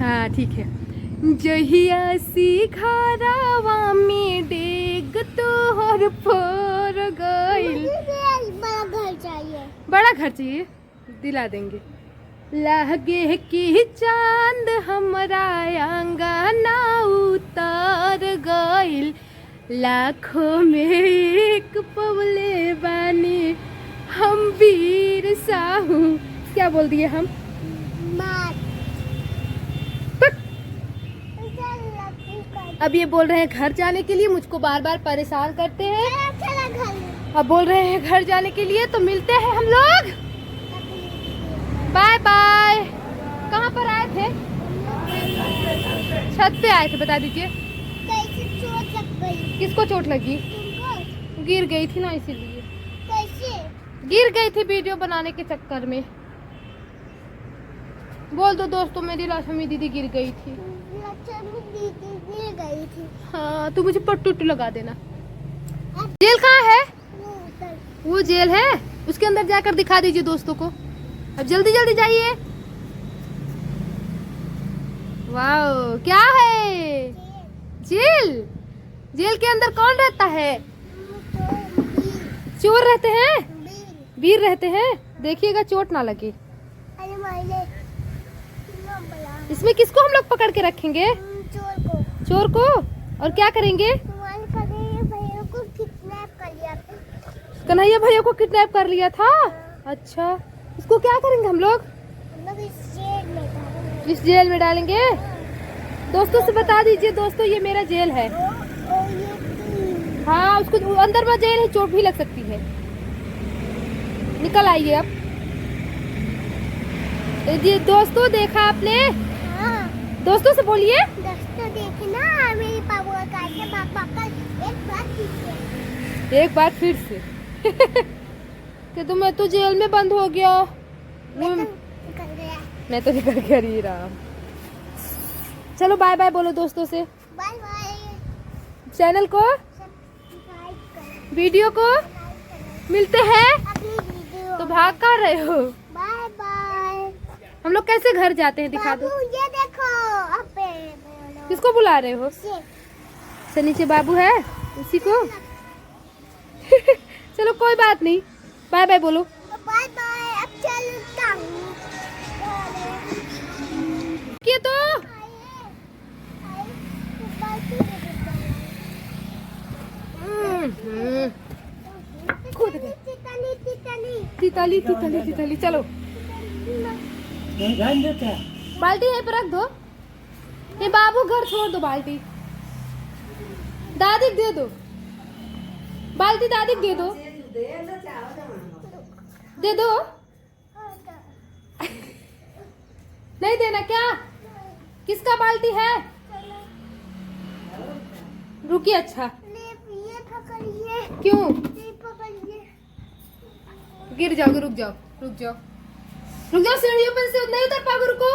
हाँ ठीक है। जहिया सीखा रावा में डेग तोहर फोर गइल। बड़ा घर चाहिए। बड़ा घर चाहिए, दिला देंगे। लागे की चांद हमरा अंगना उतर गइल, लाखों में एक पवले बानी हम वीर साहू। क्या बोल दिए हम? अब ये बोल रहे हैं घर जाने के लिए, मुझको बार बार परेशान करते हैं। अब बोल रहे हैं घर जाने के लिए, तो मिलते हैं हम लोग। Bye bye. कहाँ पर आए थे? छत पे आए थे, बता दीजिए। कैसे चोट लग गई? किसको चोट लगी? तुमको? गिर गई थी ना, इसीलिए। कैसे? गिर गई थी वीडियो बनाने के चक्कर में। बोल दो दोस्तों, मेरी लक्ष्मी दीदी गिर गई थी। लक्ष्मी दीदी गिर गई थी। हाँ, तू मुझे पट्टू लगा देना। जेल कहाँ है? वो जेल है, उसके अंदर जाकर दिखा दीजिए दोस्तों को। अब जल्दी जल्दी जाइए। वाओ, क्या है? जेल। जेल के अंदर कौन रहता है? चोर रहते हैं, वीर रहते हैं। देखिएगा चोट ना लगे। इसमें किसको हम लोग पकड़ के रखेंगे? चोर को। चोर को। और क्या करेंगे? भैया को किडनैप कर लिया था। कन्हैया भैया को किडनैप कर लिया था। अच्छा, इसको क्या करेंगे हम लोग? इस जेल में डालेंगे। इस जेल में डालेंगे। दोस्तों से बता दीजिए दोस्तों, ये मेरा जेल है। हाँ, उसको अंदर में जेल है, चोट भी लग सकती है। निकल आइए अब। जी दोस्तों, देखा आपने? हाँ। दोस्तों से बोलिए। दोस्तों देखना, मेरे पापा का एक बार फिर से कि तो मैं तो जेल में बंद हो गया। मैं तो निकल कर ही रहा। चलो बाय बाय बोलो दोस्तों से। Bye bye. चैनल को, वीडियो को मिलते हैं। तो भाग कर रहे हो? Bye bye. हम लोग कैसे घर जाते हैं दिखा दो। ये देखो। किसको बुला रहे हो? से नीचे बाबू है, उसी को। चलो कोई बात नहीं, बाय बाय बोलो। Bye bye. अब चलता हूँ। ये तो तितली तितली तितली। चलो बाल्टी यहीं पर रख दो। ये बाबू घर छोड़ दो, बाल्टी दादी दे दो। बाल्टी दादी दे दो। दे दो। नहीं देना क्या? किसका बाल्टी है? रुकिए। अच्छा, ये पकड़िए। क्यों? ये पकड़िए। गिर जाओगे। रुक जाओ रुक जाओ रुक जाओ, सीढ़ियों पर से नहीं उतर पाओगे। रुको।